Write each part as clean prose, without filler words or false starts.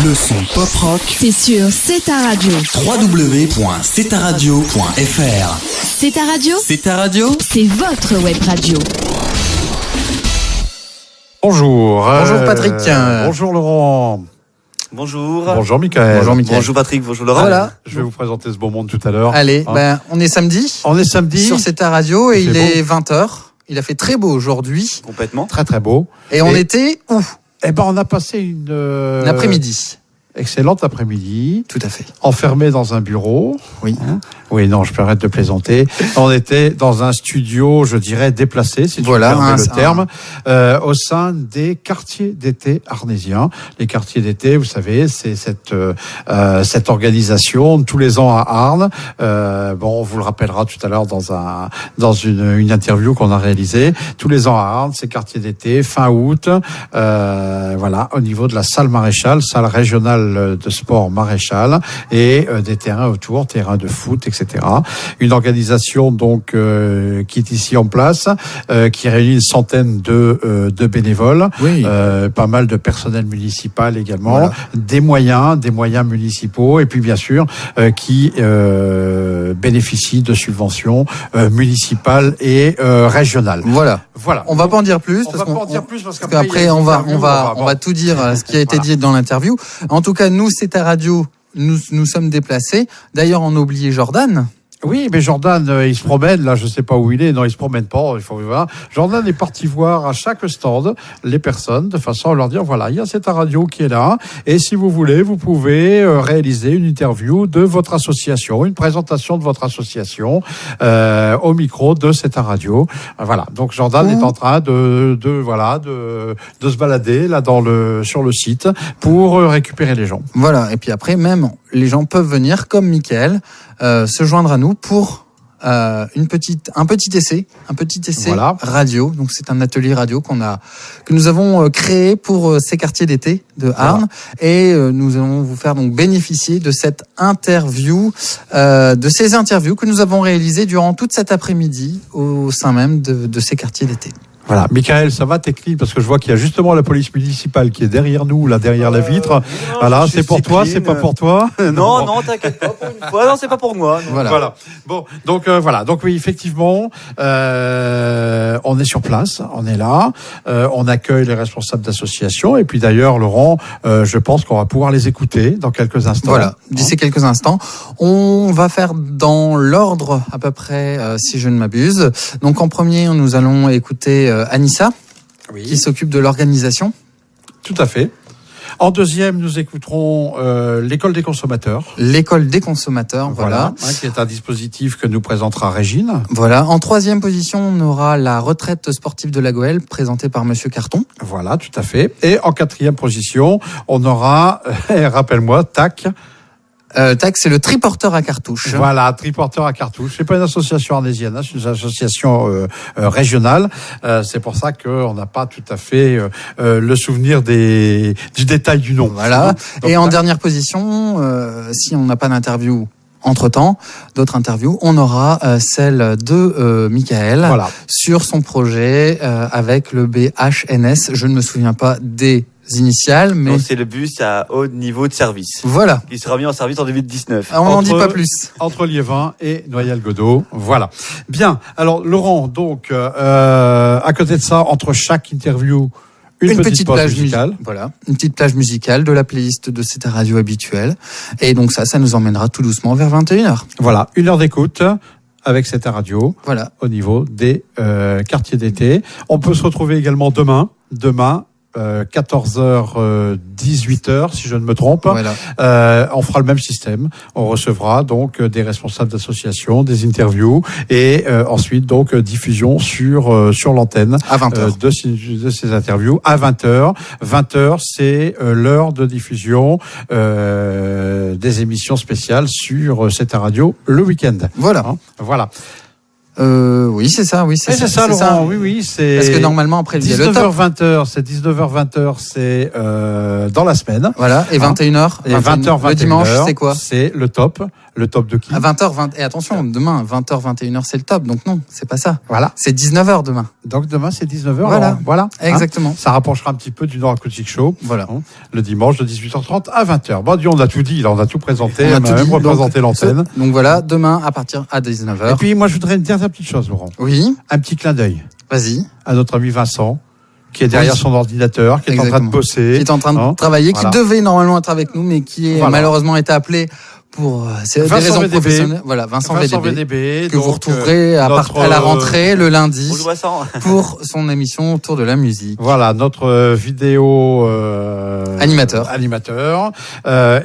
Le son pop-rock, c'est sur C'est ta radio. www.cetaradio.fr. C'est ta radio, C'est ta radio, c'est votre web radio. Bonjour. Bonjour Patrick. Bonjour Laurent. Bonjour. Bonjour Mickaël. Bonjour Patrick, bonjour Laurent. Voilà. Je vais vous présenter ce beau monde tout à l'heure. Allez, on est samedi. On est samedi. Sur C'est ta radio et il fait est 20h. Il a fait très beau aujourd'hui. Complètement. Très très beau. Et on était où? On a passé une L'après-midi. excellente après-midi. Tout à fait. Enfermé dans un bureau. Oui. Oui, non, je peux arrêter de plaisanter. On était dans un studio, je dirais, déplacé, si tu me permets le terme, au sein des quartiers d'été arnésiens. Les quartiers d'été, vous savez, c'est cette organisation tous les ans à Arnes. On vous le rappellera tout à l'heure dans une interview qu'on a réalisée. Tous les ans à Arnes, ces quartiers d'été, fin août, au niveau de la salle Maréchal, salle régionale de sport Maréchal, et des terrains autour, terrains de foot, etc. Une organisation donc qui est ici en place, qui réunit une centaine de bénévoles, Oui. pas mal de personnel municipal également, Voilà. des moyens municipaux, et puis bien sûr qui bénéficient de subventions municipales et régionales. Voilà. Voilà. On va pas en dire plus. On va pas en dire plus parce qu'après il y a une on va interview, tout dire ce qui a été dit dans l'interview. En tout cas, nous, C'est ta radio. Nous sommes déplacés. D'ailleurs, on a oublié Jordan. Oui, mais Jordan, il se promène, là, je sais pas où il est. Non, il se promène pas, il faut voir. Jordan est parti voir à chaque stand les personnes, de façon à leur dire, voilà, il y a cette radio qui est là, et si vous voulez, vous pouvez réaliser une interview de votre association, une présentation de votre association, au micro de cette radio. Voilà. Donc, Jordan est en train de se balader, là, sur le site, pour récupérer les gens. Voilà. Et puis après, même, les gens peuvent venir, comme Mickaël, se joindre à nous pour un petit essai Voilà. radio. Donc c'est un atelier radio que nous avons créé pour ces quartiers d'été de Arnes, et nous allons vous faire donc bénéficier de cette interview, de ces interviews que nous avons réalisées durant toute cet après-midi au sein même de ces quartiers d'été. Voilà, Mickaël, ça va, technique, parce que je vois qu'il y a justement la police municipale qui est derrière nous, là, derrière la vitre. Voilà, c'est pour toi, c'est pas pour toi. Non, t'inquiète pas, pour une fois, non, c'est pas pour moi. Non. Voilà. Bon, donc donc oui, effectivement, on est sur place, on est là, on accueille les responsables d'associations, et puis d'ailleurs, Laurent, je pense qu'on va pouvoir les écouter dans quelques instants. Voilà, d'ici quelques instants. On va faire dans l'ordre à peu près, si je ne m'abuse. Donc en premier, nous allons écouter Anissa, Oui, qui s'occupe de l'organisation. tout à fait. En deuxième, nous écouterons l'école des consommateurs. L'école des consommateurs, voilà. Qui est un dispositif que nous présentera Régine. Voilà. En troisième position, on aura la retraite sportive de la Goëlle, présentée par Monsieur Carton. Voilà, tout à fait. Et en quatrième position, on aura, rappelle-moi, TAC. TAC, c'est le triporteur à cartouche. Voilà, triporteur à cartouche. C'est pas une association arnésienne, hein, c'est une association régionale. C'est pour ça qu'on n'a pas tout à fait le souvenir du détail du nom. Voilà. Donc, Et en dernière position, si on n'a pas d'interview entre-temps, d'autres interviews, on aura celle de Mickaël, voilà. sur son projet avec le BHNS. Je ne me souviens pas des initiales, mais Non, c'est le bus à haut niveau de service. voilà. Il sera mis en service en 2019. On n'en dit pas plus. Entre Liévin et Noyelles-Godault. Voilà. Bien. Alors, Laurent, donc, à côté de ça, entre chaque interview, une petite pause plage musicale. Voilà, une petite plage musicale de la playlist de cette radio habituelle. Et donc ça nous emmènera tout doucement vers 21h. Voilà. 1 heure d'écoute avec cette radio. Voilà. Au niveau des quartiers d'été. On peut se retrouver également demain, 14h, 18h, si je ne me trompe. Voilà. On fera le même système. On recevra donc des responsables d'associations, des interviews, et ensuite donc diffusion sur l'antenne À 20h. de ces interviews à 20h. 20h, c'est l'heure de diffusion des émissions spéciales sur cette radio le week-end. Voilà. Hein, voilà. Oui, c'est ça, oui, C'est ça, Laurent. Oui, c'est. Parce que normalement, après, il y a le top. 19h, 20h, c'est 19h, 20h, c'est dans la semaine. Voilà. Et 21h. Et 20h, 21h. Le dimanche, c'est quoi? C'est le top. Le top de qui? À 20h, et attention, demain, 20h, 21h, c'est le top. Donc non, c'est pas ça. Voilà. C'est 19h demain. Donc demain, c'est 19h. Voilà. Voilà. Exactement. Ça rapprochera un petit peu du Nord Acoustic Show. Voilà. Le dimanche de 18h30 à 20h. Bon, Dieu, on a tout dit, là, on a tout présenté. On a On tout a même dit, représenté l'antenne. Donc voilà, demain à partir à 19h. Et puis, moi, je voudrais une dernière petite chose, Laurent. Oui, Un petit clin d'œil vas-y. à notre ami Vincent, qui est derrière Oui. son ordinateur, qui est en train de Exactement. bosser. Qui est en train de travailler, qui devait normalement être avec nous, mais qui est malheureusement été appelé pour des raisons VDB. professionnelles. Voilà, Vincent VDB, que donc, vous retrouverez à la rentrée le lundi Bonjour Vincent. pour son émission autour de la musique. Voilà, notre vidéo Animateur.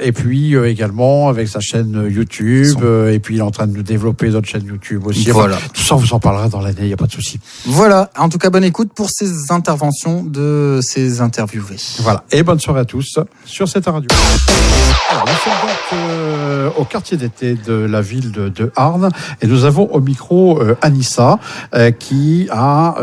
Et puis également avec sa chaîne YouTube. Et puis il est en train de développer d'autres chaînes YouTube aussi. Voilà. Tout ça, on vous en parlera dans l'année, il n'y a pas de souci. Voilà, en tout cas, bonne écoute pour ces interventions de ces interviewés. Voilà, et bonne soirée à tous sur cette radio. Alors, nous sommes donc au quartier d'été de la ville de Arnes et nous avons au micro Anissa qui a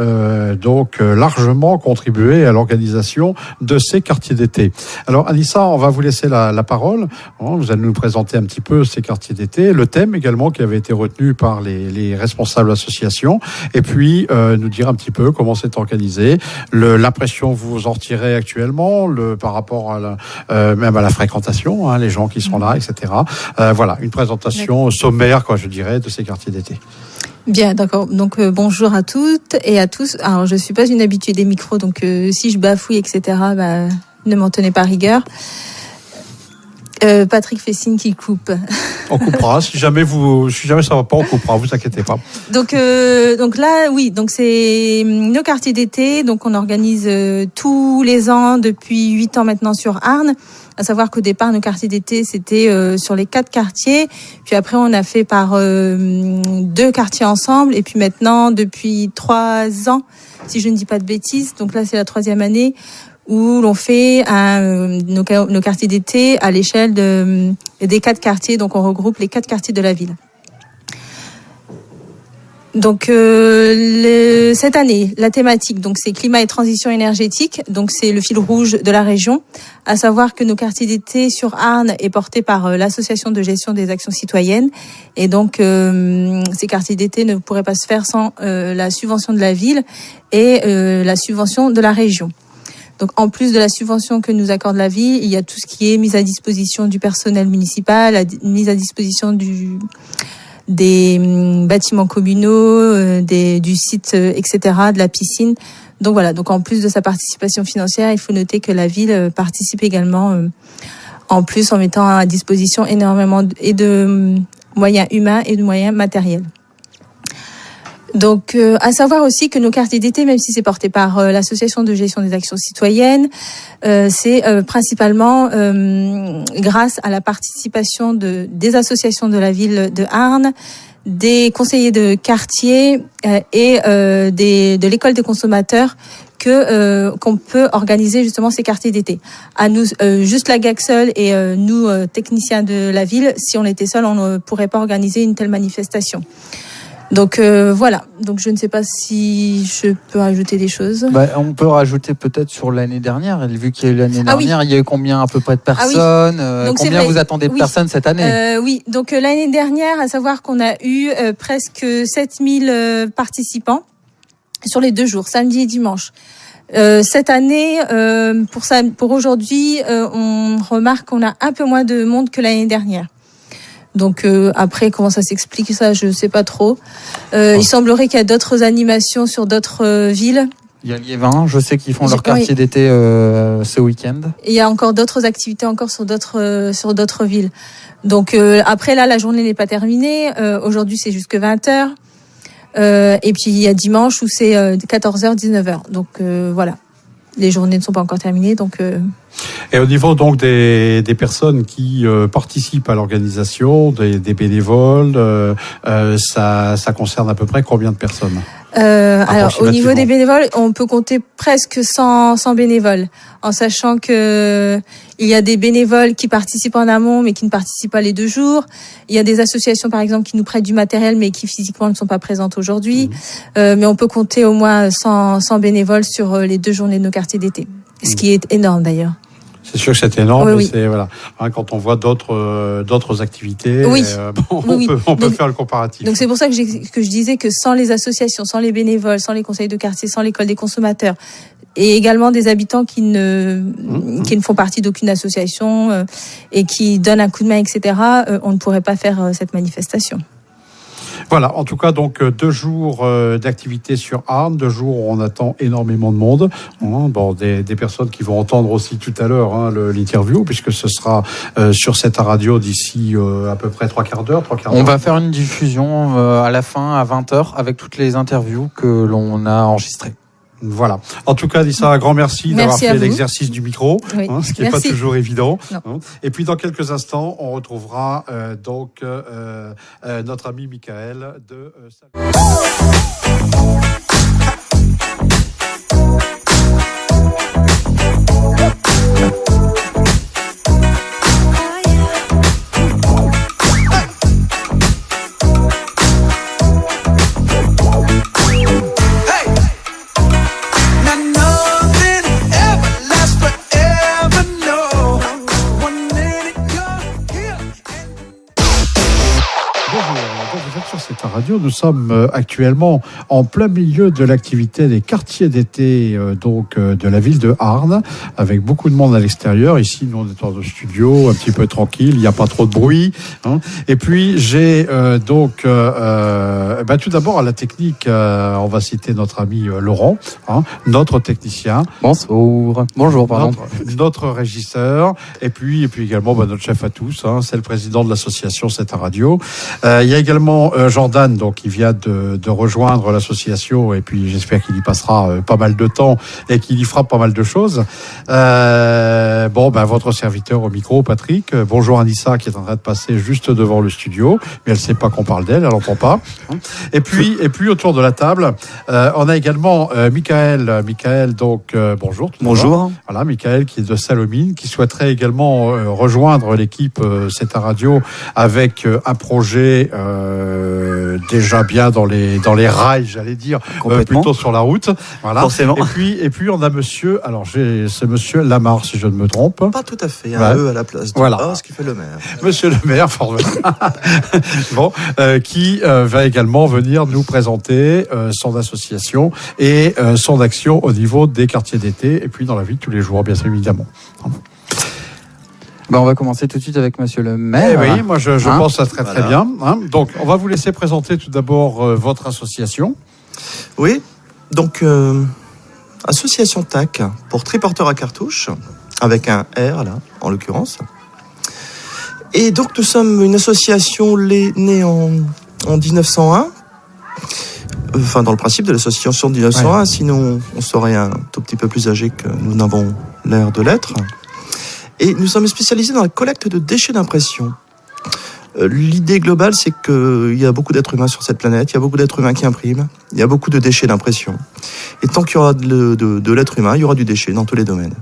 donc largement contribué à l'organisation de ces quartiers d'été. Alors Anissa, on va vous laisser la parole. Vous allez nous présenter un petit peu ces quartiers d'été, le thème également qui avait été retenu par les responsables associations et puis nous dire un petit peu comment c'est organisé, l'impression que vous en retirez actuellement, par rapport à même à la fréquentation, les gens qui sont là, etc. Voilà, une présentation sommaire, je dirais, de ces quartiers d'été. Bien, d'accord. Donc bonjour à toutes et à tous. Alors je suis pas une habituée des micros, donc si je bafouille, etc., ne m'en tenez pas rigueur. Patrick fait signe qu'il coupe. On coupera. Si jamais ça va pas, on coupera. Vous inquiétez pas. Donc là, oui. Donc c'est nos quartiers d'été. Donc on organise tous les ans depuis 8 ans maintenant sur Arnes. À savoir qu'au départ, nos quartiers d'été, c'était sur les 4 quartiers. Puis après, on a fait par 2 quartiers ensemble. Et puis maintenant, depuis 3 ans, si je ne dis pas de bêtises, donc là, c'est la 3e année, où l'on fait nos quartiers d'été à l'échelle des 4 quartiers. Donc, on regroupe les 4 quartiers de la ville. Donc cette année, la thématique, donc c'est climat et transition énergétique. Donc c'est le fil rouge de la région. À savoir que nos quartiers d'été sur Arnes est porté par l'association de gestion des actions citoyennes. Et donc ces quartiers d'été ne pourraient pas se faire sans la subvention de la ville et la subvention de la région. Donc, en plus de la subvention que nous accorde la ville, il y a tout ce qui est mise à disposition du personnel municipal, mise à disposition des bâtiments communaux, du site, etc., de la piscine. Donc voilà. Donc, en plus de sa participation financière, il faut noter que la ville participe également, en plus, en mettant à disposition énormément de moyens humains et de moyens matériels. Donc, à savoir aussi que nos quartiers d'été, même si c'est porté par l'association de gestion des actions citoyennes, c'est principalement grâce à la participation des associations de la ville de Arnes, des conseillers de quartier et de l'école des consommateurs qu'on peut organiser justement ces quartiers d'été. À nous, juste la GAC seule et nous, techniciens de la ville, si on était seuls, on ne pourrait pas organiser une telle manifestation. Donc voilà. Donc je ne sais pas si je peux rajouter des choses. On peut rajouter peut-être sur l'année dernière. Vu qu'il y a eu l'année dernière, il y a eu combien à peu près de personnes combien vous attendez de personnes cette année Oui. Donc l'année dernière, à savoir qu'on a eu presque 7000 participants sur les 2 jours, samedi et dimanche. Cette année, pour aujourd'hui, on remarque qu'on a un peu moins de monde que l'année dernière. Donc après, comment ça s'explique, ça, je sais pas trop. Il semblerait qu'il y a d'autres animations sur d'autres villes. Il y a Liévin, je sais qu'ils font leur quartier d'été ce week-end. Et il y a encore d'autres activités sur d'autres villes. Donc après là, la journée n'est pas terminée. Aujourd'hui, c'est jusque 20h. Et puis il y a dimanche où c'est 14h, 19h. Donc voilà. Les journées ne sont pas encore terminées, donc. Et au niveau donc des personnes qui participent à l'organisation, des bénévoles, ça concerne à peu près combien de personnes? Alors au niveau des bénévoles, on peut compter presque 100 bénévoles, en sachant que il y a des bénévoles qui participent en amont mais qui ne participent pas les 2 jours. Il y a des associations par exemple qui nous prêtent du matériel mais qui physiquement ne sont pas présentes aujourd'hui. Mais on peut compter au moins 100 bénévoles sur les 2 journées de nos quartiers d'été, ce qui est énorme d'ailleurs. C'est sûr que c'est énorme, Oui, mais oui. c'est voilà. Hein, quand on voit d'autres activités, Oui. on Oui, oui. peut Donc- faire le comparatif. Donc c'est pour ça que je disais que sans les associations, sans les bénévoles, sans les conseils de quartier, sans l'école des consommateurs, et également des habitants qui ne font partie d'aucune association et qui donnent un coup de main, etc., on ne pourrait pas faire cette manifestation. Voilà, en tout cas, donc 2 jours d'activité sur Arnes, 2 jours où on attend énormément de monde. Hein, bon, des personnes qui vont entendre aussi tout à l'heure l'interview, puisque ce sera sur cette radio d'ici à peu près 3 quarts d'heure. On va faire une diffusion à la fin, à 20h, avec toutes les interviews que l'on a enregistrées. Voilà. En tout cas, Lisa, un grand merci d'avoir Merci à fait vous. l'exercice du micro, Oui. ce qui n'est pas Merci. toujours évident. Non. Hein. Et puis, dans quelques instants, on retrouvera notre ami Michael de cette radio. Nous sommes actuellement en plein milieu de l'activité des quartiers d'été de la ville de Arnes, avec beaucoup de monde à l'extérieur. Ici, nous on est dans le studio, un petit peu tranquille, il n'y a pas trop de bruit. Hein. Et puis j'ai tout d'abord à la technique, on va citer notre ami Laurent, notre technicien. Bonjour, pardon. Notre régisseur, et puis également notre chef à tous, c'est le président de l'association C'est ta radio. Il y a également Jordan, donc qui vient de rejoindre l'association, et puis j'espère qu'il y passera pas mal de temps et qu'il y fera pas mal de choses. Votre serviteur au micro, Patrick. Bonjour Anissa, qui est en train de passer juste devant le studio, mais elle sait pas qu'on parle d'elle, elle n'entend pas. Et puis autour de la table, on a également Michael. Michael, donc bonjour. Bonjour. Voilà, Michael qui est de Salomine, qui souhaiterait également rejoindre l'équipe C'est ta radio avec un projet déjà bien dans les rails, j'allais dire, plutôt sur la route. Voilà. Forcément. Et puis on a c'est monsieur Lamar, si je ne me trompe. Pas tout à fait, Ouais. E à la place du Voilà. A, ce qui fait le maire. Monsieur le maire, fort bon, qui va également venir nous présenter son association et son action au niveau des quartiers d'été et puis dans la vie de tous les jours, bien évidemment. On va commencer tout de suite avec monsieur le maire. Oui, moi je pense que ça serait très Voilà. bien. Donc, on va vous laisser présenter tout d'abord votre association. Oui, donc association TAC pour triporteurs à cartouches, avec un R là, en l'occurrence. Et donc nous sommes une association née en 1901. Enfin, dans le principe de l'association de 1901, Ouais. sinon on serait un tout petit peu plus âgé que nous n'avons l'air de l'être. Et nous sommes spécialisés dans la collecte de déchets d'impression. L'idée globale, c'est qu'il y a beaucoup d'êtres humains sur cette planète, il y a beaucoup d'êtres humains qui impriment, il y a beaucoup de déchets d'impression. Et tant qu'il y aura de l'être humain, il y aura du déchet dans tous les domaines.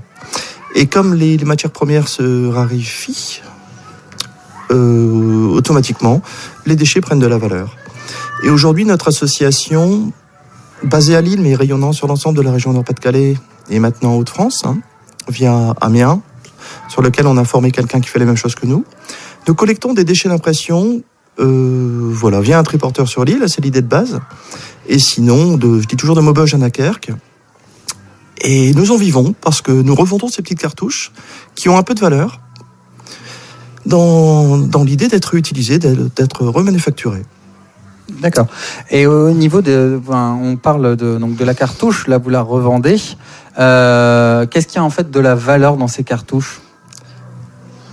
Et comme les matières premières se raréfient, automatiquement, les déchets prennent de la valeur. Et aujourd'hui, notre association, basée à Lille, mais rayonnant sur l'ensemble de la région Nord-Pas-de-Calais et maintenant en Hauts-de-France, via Amiens, sur lequel on a formé quelqu'un qui fait les mêmes choses que nous. Nous collectons des déchets d'impression, via un triporteur sur l'île, c'est l'idée de base. Et sinon, je dis toujours de Maubeuge à Dunkerque. Et nous en vivons parce que nous revendons ces petites cartouches qui ont un peu de valeur dans l'idée d'être utilisées, d'être remanufacturées. D'accord. Et au niveau on parle de la cartouche, là vous la revendez. Qu'est-ce qu'il y a en fait de la valeur dans ces cartouches ?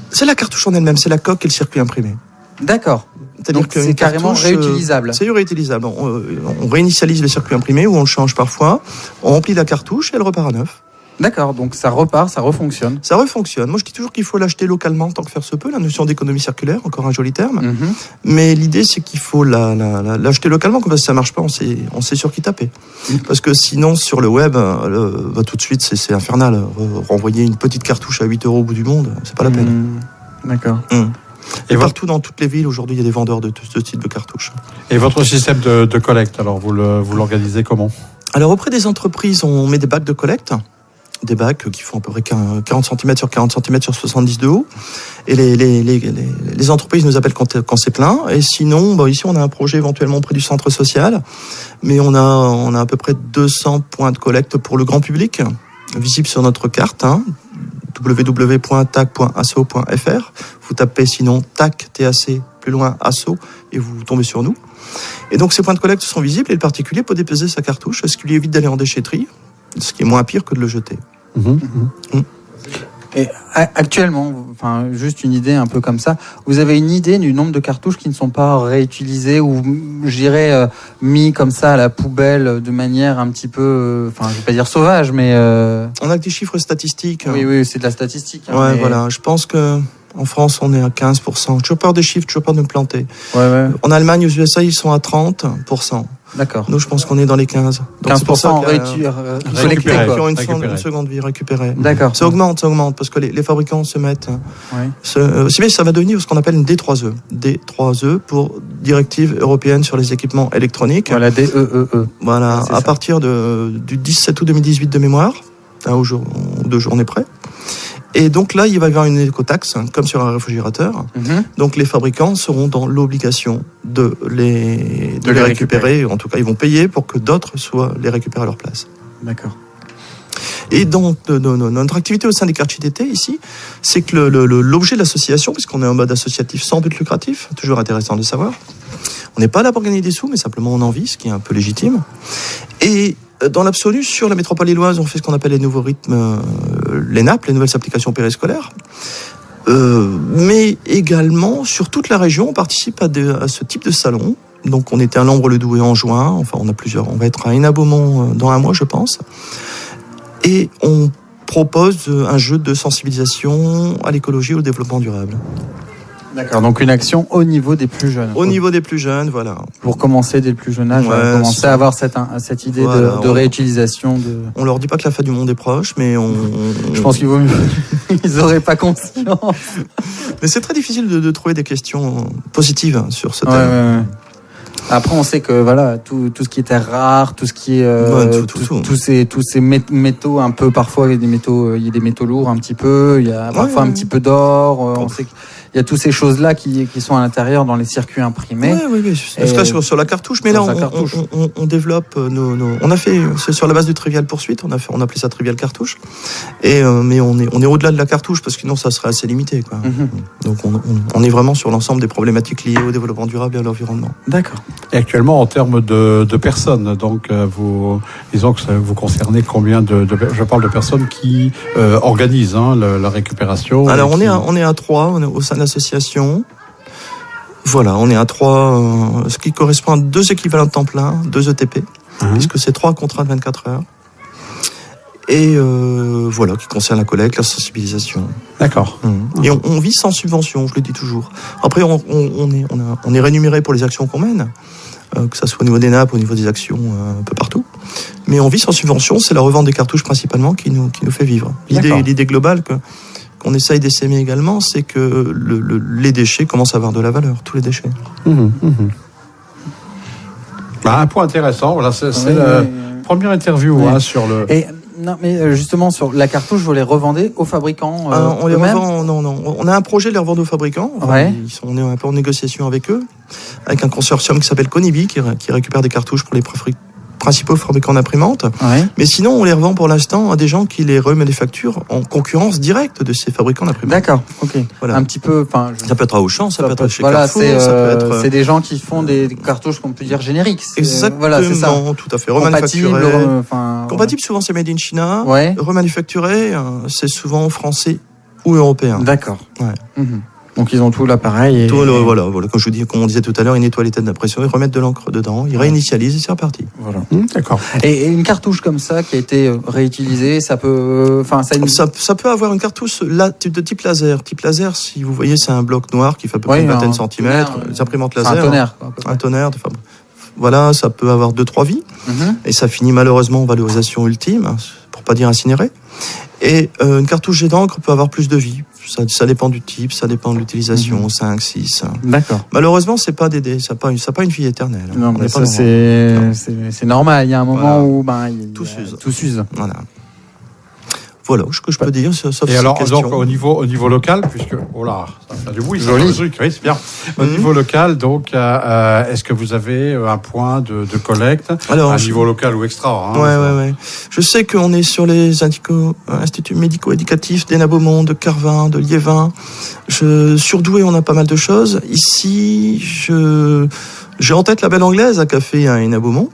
C'est la cartouche en elle-même, c'est la coque et le circuit imprimé. D'accord. C'est-à-dire Donc qu'une c'est carrément cartouche, réutilisable. C'est réutilisable. On réinitialise le circuit imprimé ou on le change parfois. On remplit la cartouche et elle repart à neuf. D'accord, donc ça repart, ça refonctionne. Ça refonctionne. Moi, je dis toujours qu'il faut l'acheter localement tant que faire se peut. La notion d'économie circulaire, encore un joli terme. Mhm. Mais l'idée, c'est qu'il faut l'acheter localement. Comme ça, si ça marche pas, on sait sur qui taper. Parce que sinon, sur le web, tout de suite, c'est infernal. Renvoyer une petite cartouche à 8 € au bout du monde, c'est pas la peine. D'accord. Et partout dans toutes les villes, aujourd'hui, il y a des vendeurs de ce type de cartouches. Et votre système de collecte, alors vous l'organisez comment ? Alors, auprès des entreprises, on met des bacs de collecte. des bacs qui font à peu près 40 cm sur 40 cm sur 70 de haut. Et les entreprises nous appellent quand c'est plein. Et sinon, ici, on a un projet éventuellement près du centre social. Mais on a à peu près 200 points de collecte pour le grand public, visibles sur notre carte, www.tac.asso.fr. Vous tapez sinon TAC, TAC, plus loin, Asso, et vous tombez sur nous. Et donc, ces points de collecte sont visibles et le particulier peut déposer sa cartouche, ce qui lui évite d'aller en déchetterie, ce qui est moins pire que de le jeter. Et actuellement, enfin, juste une idée un peu comme ça, vous avez une idée du nombre de cartouches qui ne sont pas réutilisées ou, je dirais, mis comme ça à la poubelle de manière un petit peu, enfin, je vais pas dire sauvage, mais... On a que des chiffres statistiques. Oui, c'est de la statistique. Ouais, mais... voilà, je pense que en France, on est à 15%. Toujours peur des chiffres, toujours peur de me planter. Ouais. En Allemagne, aux USA, ils sont à 30%. D'accord. Nous, je pense qu'on est dans les 15. Donc 15% récupérés, qui ont une seconde vie récupérée. D'accord. Ça augmente, parce que les fabricants se mettent... Si bien ça va devenir ce qu'on appelle une D3E. D3E pour Directive européenne sur les équipements électroniques. Voilà, DEEE. Voilà, à partir du 17 août 2018 de mémoire, à 2 journées près. Et donc là, il va y avoir une écotaxe, comme sur un réfrigérateur. Donc les fabricants seront dans l'obligation de les récupérer. En tout cas, ils vont payer pour que d'autres les récupèrent à leur place. D'accord. Et donc, notre activité au sein des quartiers d'été, ici, c'est que l'objet de l'association, puisqu'on est en mode associatif sans but lucratif, toujours intéressant de savoir, on n'est pas là pour gagner des sous, mais simplement on en vit, ce qui est un peu légitime. Et dans l'absolu, sur la métropole lilloise, on fait ce qu'on appelle les nouveaux rythmes, les NAP, les nouvelles applications périscolaires. Mais également, sur toute la région, on participe à ce type de salon. Donc, on était à Lambre-le-Douai en juin. Enfin, on a plusieurs. On va être à Hénin-Beaumont dans 1 mois, je pense. Et on propose un jeu de sensibilisation à l'écologie et au développement durable. D'accord, donc une action au niveau des plus jeunes. Au niveau des plus jeunes, voilà. Pour commencer dès le plus jeune âge, commencer à avoir cette idée de réutilisation. On leur dit pas que la fin du monde est proche, mais je pense qu'il vaut mieux. Ils auraient pas conscience. Mais c'est très difficile de trouver des questions positives sur ce thème. Ouais. Après, on sait que voilà, tout ce qui était rare, tout ce qui est tous ces métaux un peu, parfois il y a des métaux lourds un petit peu, il y a parfois un petit peu d'or. On sait qu'il y a toutes ces choses là qui sont à l'intérieur dans les circuits imprimés. Oui. Sur la cartouche, mais là on développe on a fait, c'est sur la base du Trivial Poursuite, on appelait ça Trivial Cartouche. Et mais on est au-delà de la cartouche parce que sinon ça serait assez limité, quoi. Donc on est vraiment sur l'ensemble des problématiques liées au développement durable et à l'environnement. D'accord. Et actuellement, en termes de personnes, donc disons que vous concernez combien je parle de personnes qui organisent la récupération. Alors on est à 3, on est au sein de l'association. Voilà, on est à 3, ce qui correspond à 2 équivalents de temps plein, 2 ETP, puisque c'est 3 contrats de 24 heures. Et voilà, qui concerne la collecte, la sensibilisation. D'accord. Et on vit sans subvention, je le dis toujours. Après, on est rémunéré pour les actions qu'on mène, que ça soit au niveau des NAP, au niveau des actions, un peu partout. Mais on vit sans subvention, c'est la revente des cartouches principalement qui nous fait vivre. L'idée globale qu'on essaye d'essaimer également, c'est que les déchets commencent à avoir de la valeur, tous les déchets. Un point intéressant, voilà, c'est la première interview sur le... Non, mais justement, sur la cartouche, vous les revendez aux fabricants on les revend, non. On a un projet de les revendre aux fabricants. On est un peu en négociation avec eux, avec un consortium qui s'appelle Conibi, qui récupère des cartouches pour les principaux fabricants d'imprimantes. Mais sinon, on les revend pour l'instant à des gens qui les remanufacturent en concurrence directe de ces fabricants d'imprimantes. D'accord, ok. Voilà. Un petit peu... Ça peut être à Auchan, ça peut être chez Carrefour, ça peut être... C'est des gens qui font des cartouches qu'on peut dire génériques. Exactement, voilà, c'est ça. Tout à fait. Compatible, souvent c'est made in China. Remanufacturé, c'est souvent français ou européen. D'accord. Donc ils ont tout l'appareil. Voilà, comme on disait tout à l'heure, ils nettoient les têtes d'impression, ils remettent de l'encre dedans, ils réinitialisent et c'est reparti. Voilà. D'accord. Et une cartouche comme ça qui a été réutilisée, ça peut, ça peut avoir une cartouche de type laser. Type laser, si vous voyez, c'est un bloc noir qui fait à peu près une vingtaine de centimètres. Les imprimantes laser. Un tonnerre. Un tonnerre. Voilà, ça peut avoir 2-3 vies. Et ça finit malheureusement en valorisation ultime, pour pas dire incinéré. Et une cartouche jet d'encre peut avoir plus de vie. Ça dépend du type, ça dépend de l'utilisation, 5, 6. D'accord. Malheureusement, c'est pas ça n'a pas une vie éternelle. Non, mais ça, c'est normal. Il y a un moment où tout s'use. Voilà. Voilà ce que je peux dire sauf Et cette alors, question. donc, au niveau local, puisque, oh là, ça fait du bruit, ça Joli. fait du truc, oui, c'est bien. Au niveau local, donc, est-ce que vous avez un point de collecte, Alors, à niveau local ou extra, hein, Ouais. Je sais qu'on est sur les instituts médico-éducatifs d'Hénin Beaumont, de Carvin, de Liévin. Sur Douai, on a pas mal de choses. Ici, j'ai en tête la Belle Anglaise, un café à Hénin Beaumont.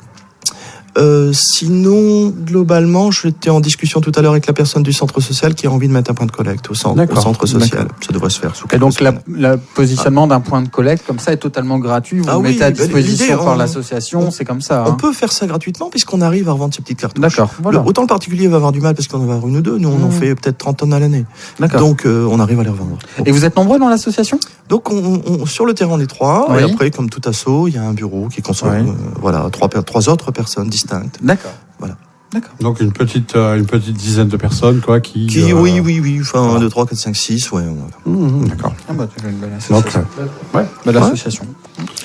Sinon, globalement, j'étais en discussion tout à l'heure avec la personne du centre social qui a envie de mettre un point de collecte au centre social. Ça devrait se faire sous Et donc, quelques le positionnement d'un point de collecte comme ça est totalement gratuit. Vous le mettez à disposition l'idée, par l'association, c'est comme ça. On peut faire ça gratuitement puisqu'on arrive à revendre ces petites cartouches. D'accord, voilà. Autant le particulier va avoir du mal parce qu'on en va avoir une ou deux. Nous, on en fait peut-être 30 tonnes à l'année. D'accord. Donc, on arrive à les revendre. Et vous êtes nombreux dans l'association ? Donc, sur le terrain, on est 3. Oui. Et après, comme tout assaut, il y a un bureau qui consomme, trois autres personnes distinctes. D'accord. Voilà. D'accord. Donc, une petite dizaine de personnes, quoi, qui Oui. Enfin, 2, 3, 4, 5, 6, ouais. D'accord. Ah bah, c'est une belle Donc, association. Belle association.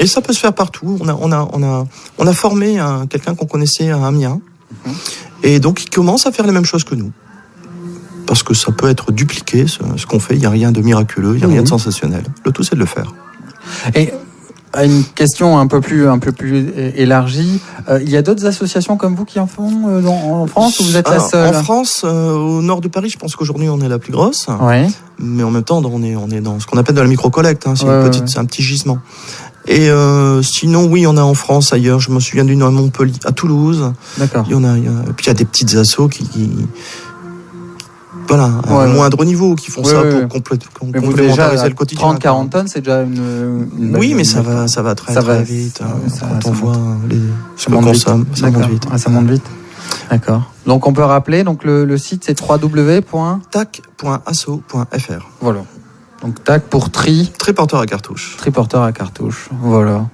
Et ça peut se faire partout. On a formé quelqu'un qu'on connaissait à Amiens. Et donc, il commence à faire les mêmes choses que nous. Parce que ça peut être dupliqué, ce qu'on fait. Il n'y a rien de miraculeux, il n'y a rien de sensationnel. Le tout, c'est de le faire. Et une question un peu plus élargie. Il y a d'autres associations comme vous qui en font en France ou vous êtes la seule ? En France, au nord de Paris, je pense qu'aujourd'hui, on est la plus grosse. Ouais. Mais en même temps, on est dans ce qu'on appelle de la micro-collecte. Hein. C'est un petit gisement. Et sinon, oui, on a en France, ailleurs. Je me souviens d'une à Montpellier, à Toulouse. D'accord. Et puis il y a des petites assos qui voilà, à moindre niveau, qui font ça pour complémentariser le quotidien. 30-40 tonnes, c'est déjà une oui, mais ça va très vite. Quand on voit ce qu'on consomme, ça monte vite. Ça monte vite. D'accord. Donc on peut rappeler, donc le site c'est tac.asso.fr. Voilà. Donc tac pour triporteur à cartouche. Triporteur à cartouche. Voilà.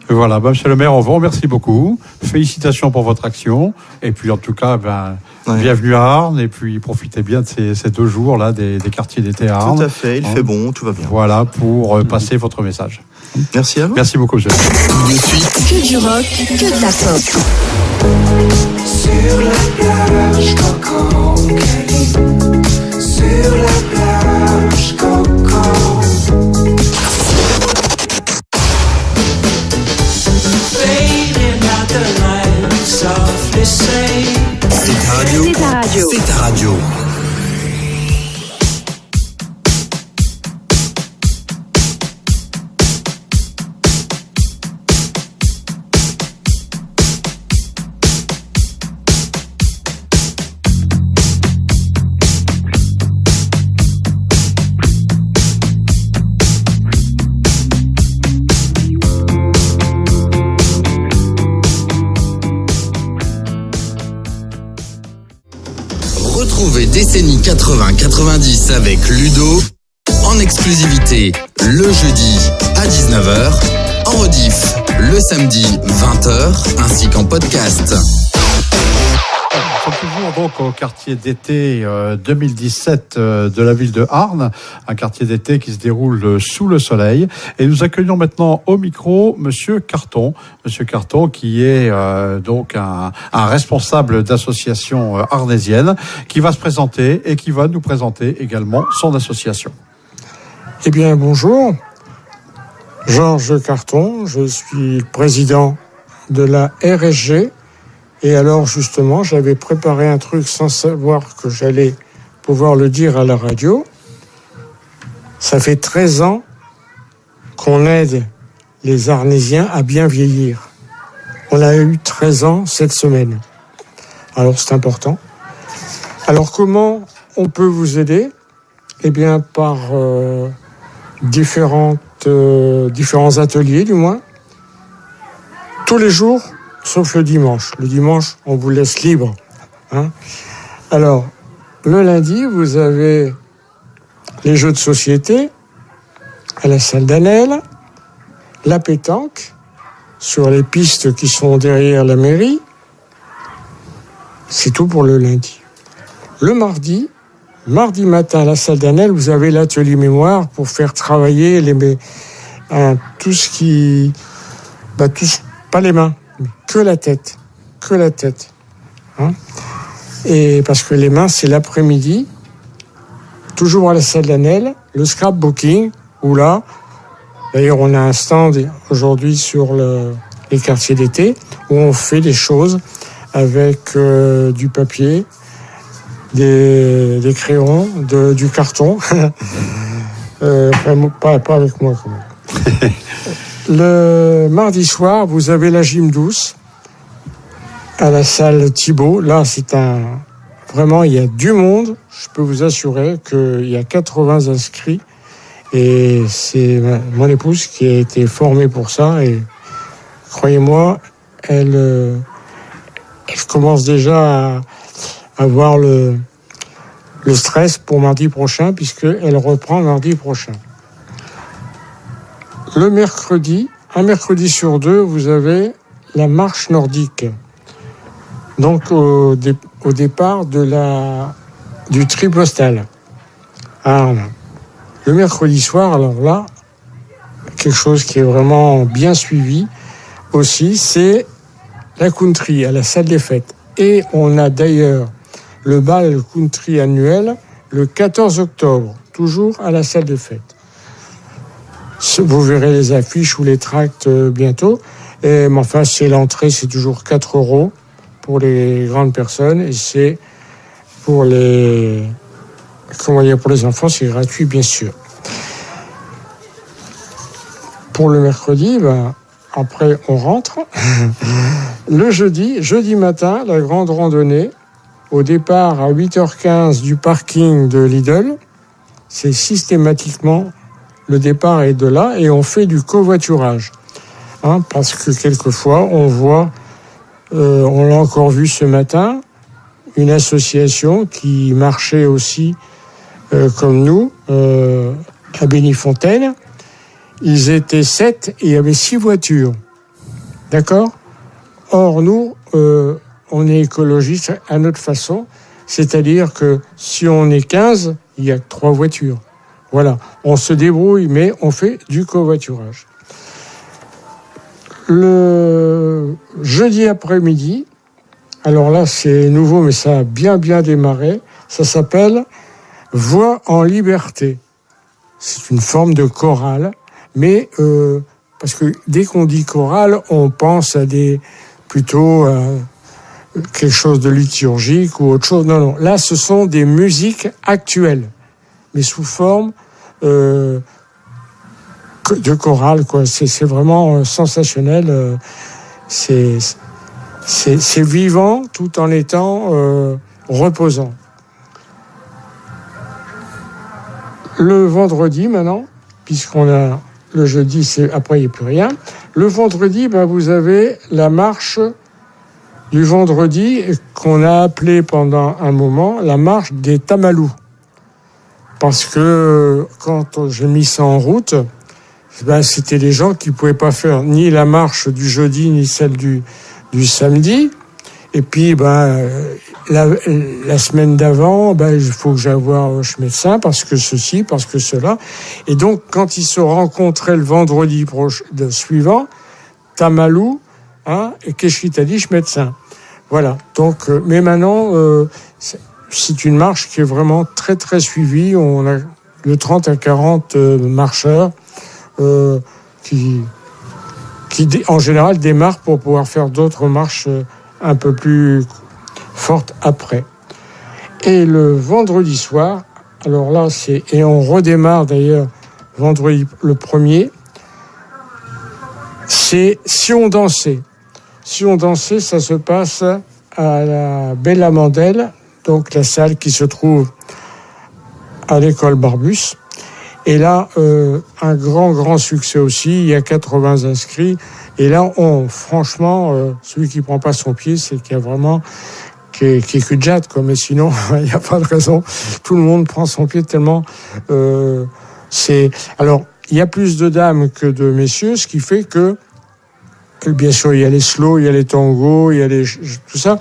Voilà, monsieur le maire, on vous remercie beaucoup. Félicitations pour votre action. Et puis, en tout cas, bienvenue à Arnes. Et puis, profitez bien de ces 2 jours là des quartiers d'été à Arnes. Tout à fait, il fait bon, tout va bien. Voilà, pour passer votre message. Merci à vous. Merci beaucoup, monsieur. Tout de suite, Que du rock, que de la pop. Sur la plage, Coco, Kelly. Sur la plage, Coco. c'est ta radio. C'est ta radio. C'est ta radio. Retrouvez décennie 80-90 avec Ludo en exclusivité le jeudi à 19h, en rediff le samedi 20h ainsi qu'en podcast. Nous sommes toujours donc au quartier d'été 2017 de la ville de Arnes, un quartier d'été qui se déroule sous le soleil. Et nous accueillons maintenant au micro Monsieur Carton qui est donc un responsable d'association arnésienne qui va se présenter et qui va nous présenter également son association. Eh bien, bonjour. Georges Carton, je suis le président de la RSG. Et alors, justement, j'avais préparé un truc sans savoir que j'allais pouvoir le dire à la radio. Ça fait 13 ans qu'on aide les Arnésiens à bien vieillir. On a eu 13 ans cette semaine. Alors, c'est important. Alors, comment on peut vous aider ? Eh bien, par différents ateliers, du moins. Tous les jours, sauf le dimanche. Le dimanche, on vous laisse libre. Hein ? Alors, le lundi, vous avez les jeux de société à la salle d'Annelle, la pétanque sur les pistes qui sont derrière la mairie. C'est tout pour le lundi. Le mardi matin à la salle d'Annelle, vous avez l'atelier mémoire pour faire travailler tout ce qui... pas les mains. Que la tête. Hein ? Et parce que les mains, c'est l'après-midi, toujours à la salle Lanel, le scrapbooking, où là, d'ailleurs, on a un stand aujourd'hui sur les quartiers d'été, où on fait des choses avec du papier, des crayons, du carton. Pas avec moi, quand même. Le mardi soir, vous avez la gym douce à la salle Thibault. Là, vraiment, il y a du monde. Je peux vous assurer qu'il y a 80 inscrits. Et c'est mon épouse qui a été formée pour ça. Et croyez-moi, elle commence déjà à avoir le stress pour mardi prochain, puisqu'elle reprend mardi prochain. Le mercredi, un mercredi sur deux, vous avez la marche nordique. Donc au départ du tri postal à Arles. Le mercredi soir, alors là, quelque chose qui est vraiment bien suivi aussi, c'est la country à la salle des fêtes. Et on a d'ailleurs le bal country annuel le 14 octobre, toujours à la salle des fêtes. Vous verrez les affiches ou les tracts bientôt. Mais enfin, c'est l'entrée, c'est toujours 4 € pour les grandes personnes. Et c'est pour les enfants, c'est gratuit, bien sûr. Pour le mercredi, après, on rentre. Le jeudi matin, la grande randonnée, au départ à 8h15 du parking de Lidl. C'est systématiquement, le départ est de là, et on fait du covoiturage. Parce que quelquefois, on voit, on l'a encore vu ce matin, une association qui marchait aussi comme nous, à Bénifontaine. Ils étaient 7 et il y avait 6 voitures. D'accord ? Or, nous, on est écologiste à notre façon. C'est-à-dire que si on est 15, il n'y a que 3 voitures. Voilà. On se débrouille, mais on fait du covoiturage. Le jeudi après-midi, alors là, c'est nouveau, mais ça a bien démarré. Ça s'appelle Voix en liberté. C'est une forme de chorale, mais parce que dès qu'on dit chorale, on pense à plutôt quelque chose de liturgique ou autre chose. Non. Là, ce sont des musiques actuelles, mais sous forme de chorale, quoi. C'est vraiment sensationnel. C'est vivant tout en étant reposant. Le vendredi, maintenant, puisqu'on a le jeudi, après, il n'y a plus rien. Le vendredi, vous avez la marche du vendredi qu'on a appelée pendant un moment la marche des Tamalous. Parce que quand j'ai mis ça en route, c'était des gens qui ne pouvaient pas faire ni la marche du jeudi, ni celle du samedi. Et puis, la semaine d'avant, il faut que j'aille voir chez le médecin parce que ceci, parce que cela. Et donc, quand ils se rencontraient le vendredi suivant, Tamalou, et Keshitadish médecin. Voilà. Donc, mais maintenant, c'est une marche qui est vraiment très, très suivie. On a de 30 à 40 marcheurs qui, en général, démarrent pour pouvoir faire d'autres marches un peu plus forte après. Et le vendredi soir, alors là, et on redémarre d'ailleurs vendredi le 1er, c'est Si on dansait. Si on dansait, ça se passe à la Belle Amandelle, donc la salle qui se trouve à l'école Barbus. Et là, un grand succès aussi, il y a 80 inscrits. Et là, franchement, celui qui prend pas son pied, c'est qu'il y a vraiment qui est que Jade, quoi. Mais sinon, il n'y a pas de raison. Tout le monde prend son pied tellement. Alors, il y a plus de dames que de messieurs, ce qui fait que, bien sûr, il y a les slow, il y a les tangos, il y a tout ça,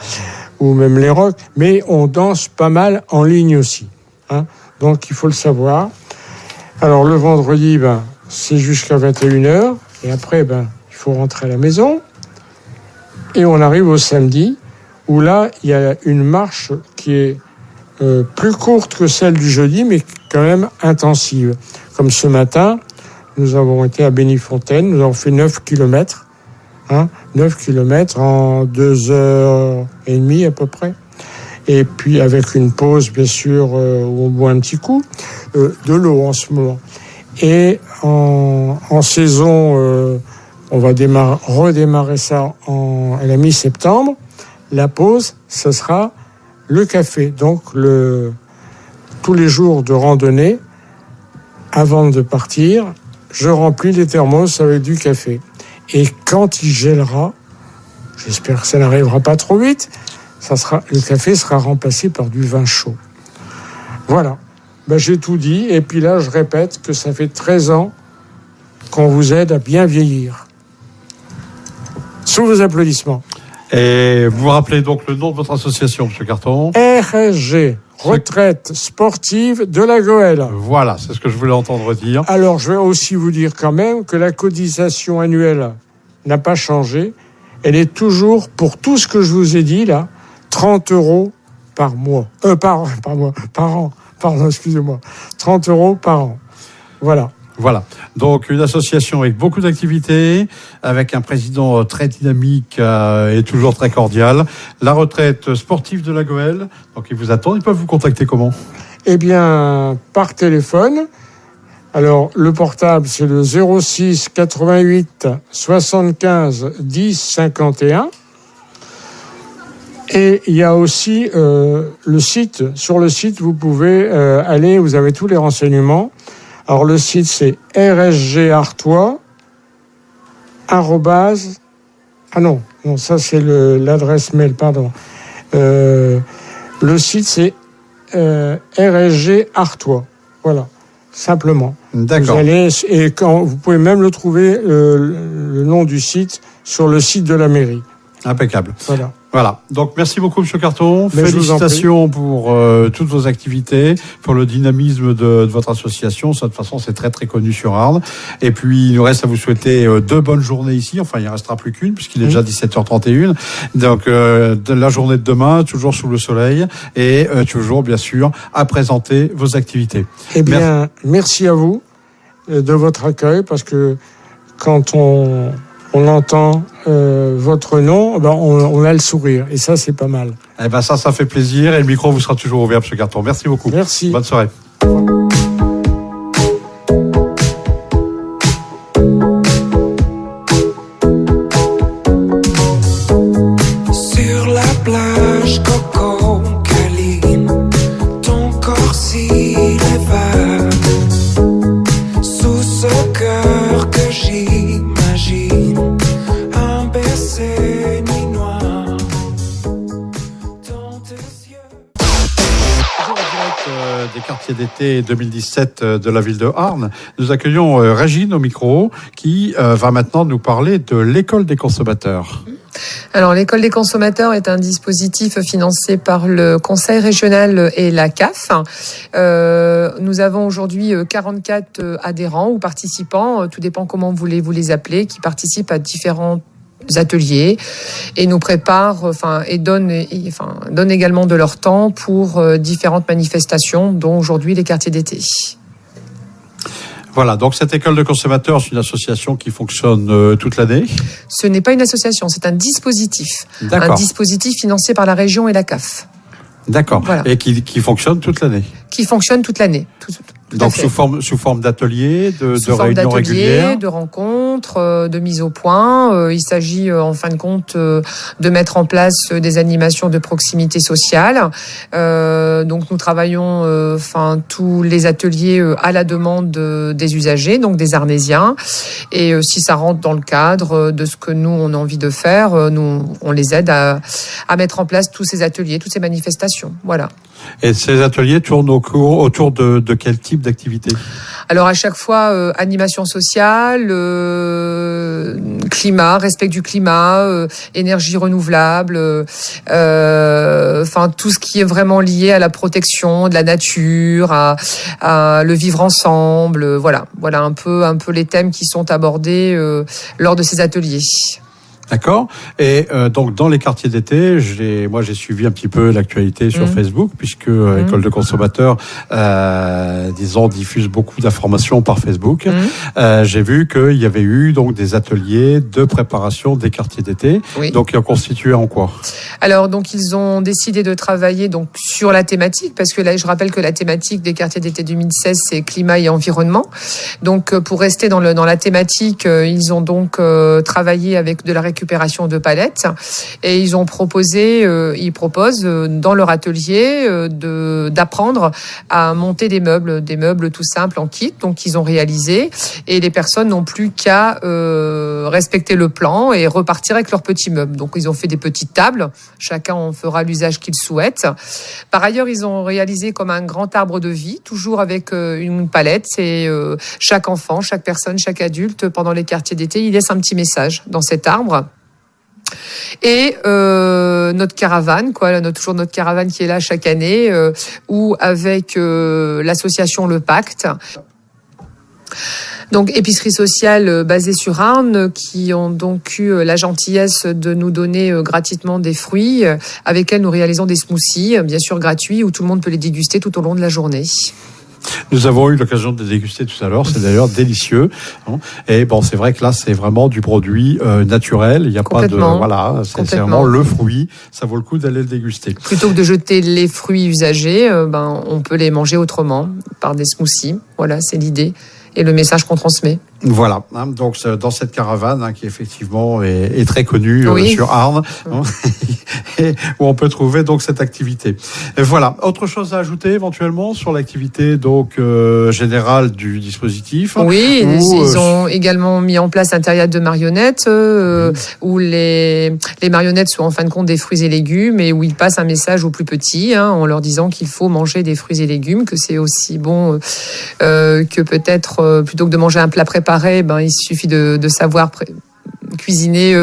ou même les rock, mais on danse pas mal en ligne aussi. Donc, il faut le savoir. Alors, le vendredi, c'est jusqu'à 21h, et après, il faut rentrer à la maison. Et on arrive au samedi, où là, il y a une marche qui est plus courte que celle du jeudi, mais quand même intensive. Comme ce matin, nous avons été à Bénifontaine, nous avons fait 9 km. 9 km en 2h30 à peu près. Et puis avec une pause, bien sûr, où on boit un petit coup, de l'eau en ce moment. Et en saison, on va redémarrer ça à la mi-septembre. La pause, ce sera le café. Donc tous les jours de randonnée, avant de partir, je remplis les thermos avec du café. Et quand il gèlera, j'espère que ça n'arrivera pas trop vite, le café sera remplacé par du vin chaud. Voilà. J'ai tout dit. Et puis là, je répète que ça fait 13 ans qu'on vous aide à bien vieillir. Sous vos applaudissements. Et vous rappelez donc le nom de votre association, M. Carton ? RSG, Retraite Sportive de la Goëlle. Voilà, c'est ce que je voulais entendre dire. Alors, je vais aussi vous dire quand même que la cotisation annuelle n'a pas changé. Elle est toujours, pour tout ce que je vous ai dit là, 30 € par mois. Par an. Pardon, excusez-moi. 30 € par an. Voilà. Voilà. Donc, une association avec beaucoup d'activités, avec un président très dynamique et toujours très cordial. La retraite sportive de la Goëlle. Donc, ils vous attendent. Ils peuvent vous contacter comment ? Eh bien, par téléphone. Alors, le portable, c'est le 06 88 75 10 51. Et il y a aussi le site. Sur le site, vous pouvez aller, vous avez tous les renseignements. Alors, le site, c'est rsgartois. Non, ça, c'est l'adresse mail, pardon. Le site, c'est RSG Artois. Voilà, simplement. D'accord. Vous allez, vous pouvez même le trouver, le nom du site, sur le site de la mairie. Impeccable. Voilà. Donc, merci beaucoup, M. Carton. Mais félicitations pour toutes vos activités, pour le dynamisme de votre association. Ça, de toute façon, c'est très, très connu sur Arles. Et puis, il nous reste à vous souhaiter 2 bonnes journées ici. Enfin, il ne restera plus qu'une, puisqu'il est déjà 17h31. Donc, la journée de demain, toujours sous le soleil. Et toujours, bien sûr, à présenter vos activités. Eh bien, merci à vous de votre accueil, parce que quand on entend votre nom, on a le sourire. Et ça, c'est pas mal. Eh ben ça fait plaisir. Et le micro vous sera toujours ouvert, M. Carton. Merci beaucoup. Merci. Bonne soirée. Sur la plage, Coco câline, ton corps s'y évade. Sous ce cœur que j'imagine, un baiser nuit noire dans tes yeux. Bonjour, en direct des quartiers d'été 2017 de la ville de Arles. Nous accueillons Régine au micro qui va maintenant nous parler de l'école des consommateurs. Alors, l'école des consommateurs est un dispositif financé par le Conseil régional et la CAF. Nous avons aujourd'hui 44 adhérents ou participants, tout dépend comment vous les appelez, qui participent à différents ateliers et nous préparent, et donnent également de leur temps pour différentes manifestations, dont aujourd'hui les quartiers d'été. Voilà, donc cette école de consommateurs, c'est une association qui fonctionne toute l'année. Ce n'est pas une association, c'est un dispositif. D'accord. Un dispositif financé par la région et la CAF. D'accord. Voilà. Et qui fonctionne toute l'année. Qui fonctionne toute l'année. Tout donc sous forme d'ateliers, de réunions régulières, de rencontres, de mise au point. Il s'agit en fin de compte de mettre en place des animations de proximité sociale. Donc nous travaillons tous les ateliers à la demande des usagers, donc des Arnésiens. Et si ça rentre dans le cadre de ce que nous on a envie de faire, nous on les aide à mettre en place tous ces ateliers, toutes ces manifestations. Voilà. Et ces ateliers tournent autour de quel type d'activité ? Alors à chaque fois, animation sociale, climat, respect du climat, énergie renouvelable, tout ce qui est vraiment lié à la protection de la nature, à le vivre ensemble. Voilà un peu les thèmes qui sont abordés lors de ces ateliers. D'accord. Et donc dans les quartiers d'été, j'ai suivi un petit peu l'actualité sur Facebook, puisque École de consommateurs, disons, diffuse beaucoup d'informations par Facebook. J'ai vu qu'il y avait eu donc des ateliers de préparation des quartiers d'été. Oui. Donc ils ont constitué en quoi? Alors donc ils ont décidé de travailler donc sur la thématique, parce que là je rappelle que la thématique des quartiers d'été 2016 c'est climat et environnement. Donc pour rester dans la thématique, ils ont donc travaillé avec de la récupération de palettes et ils proposent dans leur atelier d'apprendre à monter des meubles tout simples en kit. Donc ils ont réalisé et les personnes n'ont plus qu'à respecter le plan et repartir avec leurs petits meubles. Donc ils ont fait des petites tables, chacun en fera l'usage qu'il souhaite. Par ailleurs, ils ont réalisé comme un grand arbre de vie, toujours avec une palette. Et chaque enfant, chaque personne, chaque adulte, pendant les quartiers d'été, il laisse un petit message dans cet arbre. Et notre caravane, toujours notre caravane qui est là chaque année, ou avec l'association Le Pacte. Donc épicerie sociale basée sur Arnes, qui ont donc eu la gentillesse de nous donner gratuitement des fruits. Avec elles, nous réalisons des smoothies, bien sûr gratuits, où tout le monde peut les déguster tout au long de la journée. Nous avons eu l'occasion de les déguster tout à l'heure, c'est d'ailleurs délicieux. Et bon, c'est vrai que là, c'est vraiment du produit naturel. Il n'y a pas de, voilà, c'est vraiment le fruit. Ça vaut le coup d'aller le déguster. Plutôt que de jeter les fruits usagés, on peut les manger autrement par des smoothies. Voilà, c'est l'idée et le message qu'on transmet. Voilà, donc dans cette caravane qui effectivement est très connue sur Arnes, et où on peut trouver donc cette activité. Et voilà, autre chose à ajouter éventuellement sur l'activité donc générale du dispositif. Oui, ils ont également mis en place un terrier de marionnettes où les marionnettes sont en fin de compte des fruits et légumes et où ils passent un message aux plus petits en leur disant qu'il faut manger des fruits et légumes, que c'est aussi bon que peut-être plutôt que de manger un plat préparé, il suffit de savoir cuisiner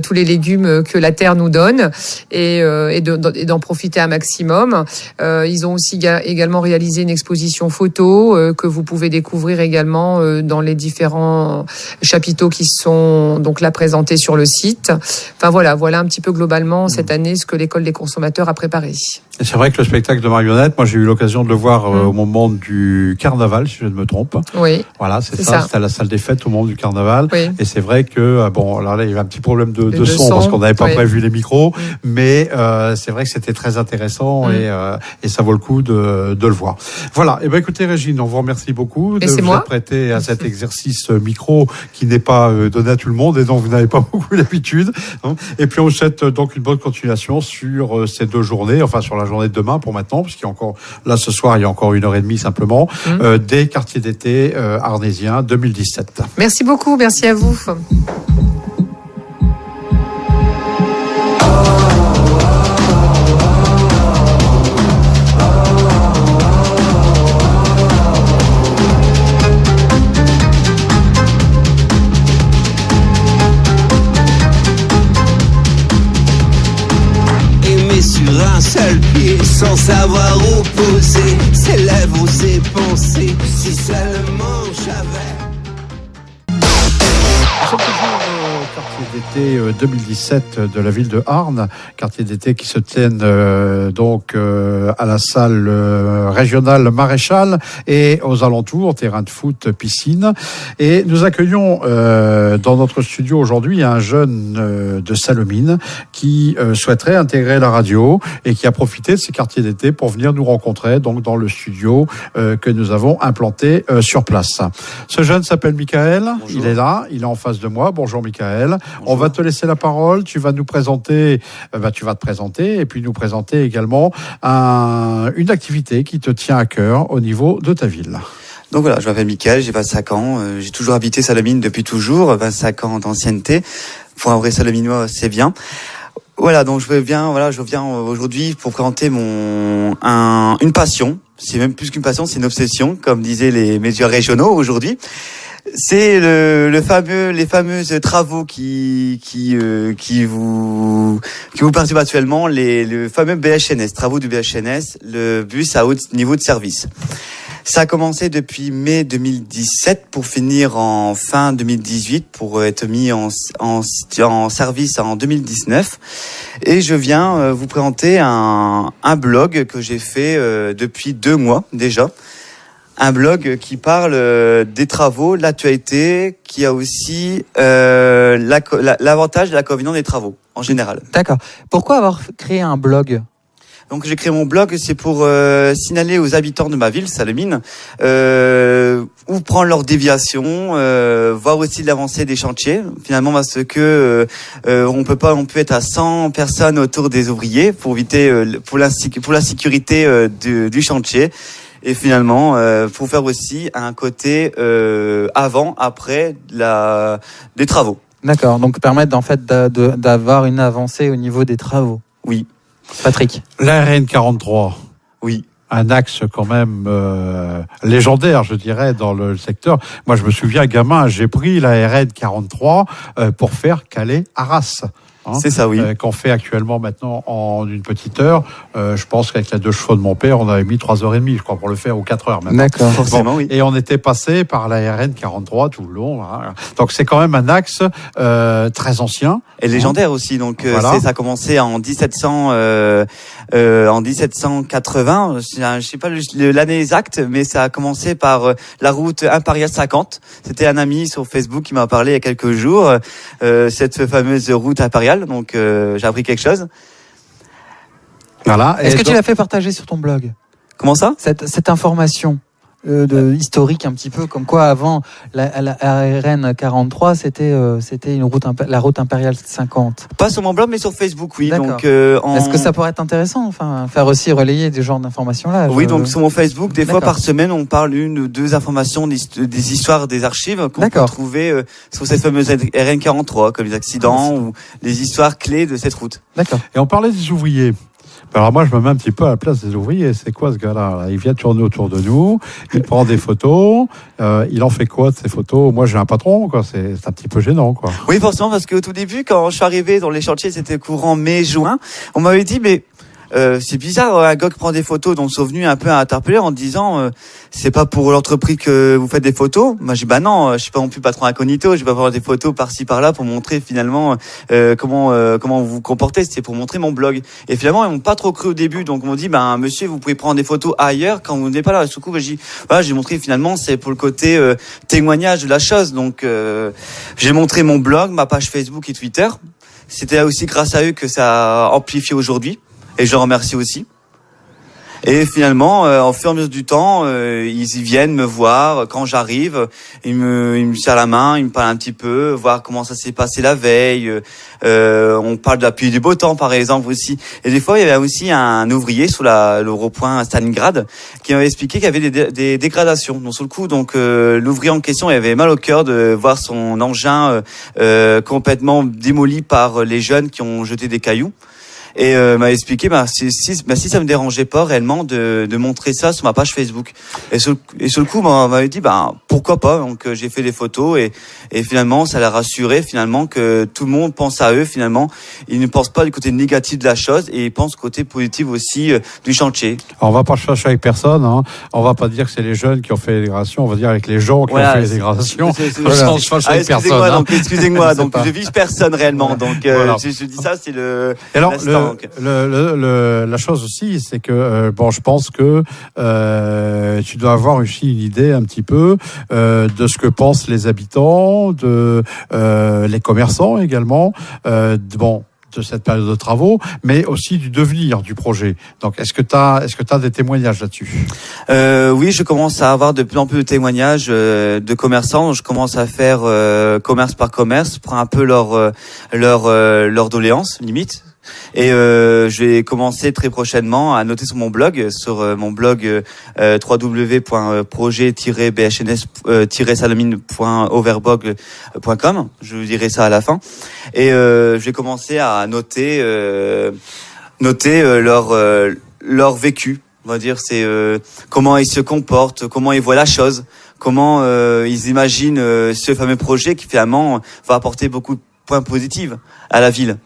tous les légumes que la terre nous donne et d'en profiter un maximum. Ils ont aussi également réalisé une exposition photo que vous pouvez découvrir également dans les différents chapiteaux qui sont donc là présentés sur le site. Enfin voilà un petit peu globalement cette année ce que l'école des consommateurs a préparé. Et c'est vrai que le spectacle de marionnettes, moi j'ai eu l'occasion de le voir au moment du carnaval, si je ne me trompe. Oui. Voilà, c'est ça. C'était à la salle des fêtes au moment du carnaval. Oui. Et c'est vrai que alors là il y avait un petit problème de son parce qu'on n'avait pas prévu les micros, mais c'est vrai que c'était très intéressant et ça vaut le coup de le voir. Voilà. Et écoutez Régine, on vous remercie beaucoup de vous être prêté à cet exercice micro qui n'est pas donné à tout le monde et dont vous n'avez pas beaucoup l'habitude. Et puis on vous souhaite donc une bonne continuation sur ces 2 journées, enfin sur la journée de demain pour maintenant, parce qu'il y a encore, là ce soir, il y a encore 1h30 simplement, des quartiers d'été arnésiens 2017. Merci beaucoup, merci à vous. Sur un seul pied, sans savoir opposer ses lèvres ou ses pensées, si seulement j'avais. Quartier d'été 2017 de la ville de Arnes, quartier d'été qui se tiennent donc à la salle régionale Maréchal et aux alentours, terrain de foot, piscine. Et nous accueillons dans notre studio aujourd'hui un jeune de Salomine qui souhaiterait intégrer la radio et qui a profité de ces quartiers d'été pour venir nous rencontrer donc dans le studio que nous avons implanté sur place. Ce jeune s'appelle Michael. Bonjour. Il est là, il est en face de moi. Bonjour Michael. Bonjour. On va te laisser la parole. Tu vas nous présenter, tu vas te présenter et puis nous présenter également une activité qui te tient à cœur au niveau de ta ville. Donc voilà, je m'appelle Michael, j'ai 25 ans. J'ai toujours habité Salomine depuis toujours, 25 ans d'ancienneté. Pour un vrai Salominois, c'est bien. Voilà, donc je viens aujourd'hui pour présenter une passion. C'est même plus qu'une passion, c'est une obsession, comme disaient les médias régionaux aujourd'hui. C'est les fameux travaux qui vous perturbent actuellement, le fameux BHNS, travaux du BHNS, le bus à haut niveau de service. Ça a commencé depuis mai 2017 pour finir en fin 2018 pour être mis en service en 2019. Et je viens vous présenter un blog que j'ai fait depuis 2 mois déjà. Un blog qui parle des travaux, de l'actualité, qui a aussi l'avantage et l'inconvénient des travaux en général. D'accord. Pourquoi avoir créé un blog ? Donc j'ai créé mon blog, c'est pour signaler aux habitants de ma ville, Salemine, où prendre leurs déviations, voir aussi l'avancée des chantiers. Finalement, parce que on peut être à 100 personnes autour des ouvriers pour éviter pour la sécurité du chantier. Et finalement, pour faire aussi un côté avant, après des travaux. D'accord. Donc permettre en fait d'avoir une avancée au niveau des travaux. Oui. Patrick. La RN 43. Oui. Un axe quand même légendaire, je dirais, dans le secteur. Moi, je me souviens, gamin, j'ai pris la RN 43 pour faire Calais-Arras. C'est ça, oui. Qu'on fait actuellement maintenant en une petite heure. Je pense qu'avec la 2 chevaux de mon père, on avait mis 3h30, je crois, pour le faire, ou 4 heures maintenant. D'accord. Forcément, oui. Et on était passé par la RN 43 tout le long. Hein. Donc c'est quand même un axe très ancien. Et légendaire aussi. Donc voilà. ça a commencé en 1780. Je sais pas l'année exacte, mais ça a commencé par la route impériale 50. C'était un ami sur Facebook qui m'a parlé il y a quelques jours cette fameuse route impériale. Donc j'ai appris quelque chose. Voilà. Est-ce que tu l'as fait partager sur ton blog ? Comment ça ? Cette information historique un petit peu, comme quoi avant la RN 43 c'était la route impériale 50. Pas sur mon blog, mais sur Facebook, oui. D'accord. Donc est-ce que ça pourrait être intéressant, enfin faire aussi relayer des genres d'informations là ? Oui, donc sur mon Facebook, des fois D'accord. par semaine, on parle 1 ou 2 informations des histoires, des archives qu'on peut trouver sur cette fameuse RN 43, comme les accidents ou les histoires clés de cette route. D'accord. Et on parlait des ouvriers. Alors moi, je me mets un petit peu à la place des ouvriers. C'est quoi ce gars-là ? Il vient tourner autour de nous, il prend des photos, il en fait quoi de ces photos ? Moi, j'ai un patron, quoi. C'est un petit peu gênant, quoi. Oui, forcément, parce qu'au tout début, quand je suis arrivé dans les chantiers, c'était courant mai-juin, on m'avait dit, mais c'est bizarre, un gars qui prend des photos, donc sont venus un peu à interpeller en disant c'est pas pour l'entreprise que vous faites des photos. Moi j'ai dit bah non, je suis pas non plus patron incognito, je vais pas faire des photos par-ci par-là pour montrer finalement comment vous vous comportez, c'est pour montrer mon blog. Et finalement ils m'ont pas trop cru au début, donc on m'a dit ben monsieur vous pouvez prendre des photos ailleurs quand vous n'êtes pas là. Et du coup j'ai dit voilà, j'ai montré finalement c'est pour le côté témoignage de la chose. Donc j'ai montré mon blog, ma page Facebook et Twitter. C'était aussi grâce à eux que ça a amplifié aujourd'hui. Et je remercie aussi. Et finalement, au fur et à mesure du temps, ils y viennent me voir quand j'arrive. Ils me serrent la main, ils me parlent un petit peu, voir comment ça s'est passé la veille. On parle de la pluie du beau temps, par exemple aussi. Et des fois, il y avait aussi un ouvrier sur le rond-point Stalingrad qui m'avait expliqué qu'il y avait des dégradations. Donc sur le coup, l'ouvrier en question, il avait mal au cœur de voir son engin complètement démoli par les jeunes qui ont jeté des cailloux. Et m'a expliqué si ça me dérangeait pas réellement de montrer ça sur ma page Facebook. Et sur le coup m'avait dit pourquoi pas. Donc j'ai fait des photos et finalement ça l'a rassuré finalement que tout le monde pense à eux finalement. Ils ne pensent pas du côté négatif de la chose et ils pensent au côté positif aussi du chantier. Alors, on va pas chercher avec personne, hein. On va pas dire que c'est les jeunes qui ont fait les dégradations, on va dire avec les gens qui ont fait les dégradations. On se fâche avec personne. Excusez-moi, donc je vise personne réellement. Donc voilà. je dis ça, c'est le. Alors la chose aussi, c'est que je pense que tu dois avoir aussi une idée un petit peu de ce que pensent les habitants, de les commerçants également, de cette période de travaux, mais aussi du devenir du projet. Donc, est-ce que t'as des témoignages là-dessus ? Oui, je commence à avoir de plus en plus de témoignages de commerçants. Je commence à faire commerce par commerce, prendre un peu leur doléance, limite. Et je vais commencer très prochainement à noter sur mon blog www.projet-bhns-salamine.overblog.com. Je vous dirai ça à la fin. Et je vais commencer à noter leur vécu. On va dire c'est comment ils se comportent, comment ils voient la chose, comment ils imaginent ce fameux projet qui finalement va apporter beaucoup de points positifs à la ville.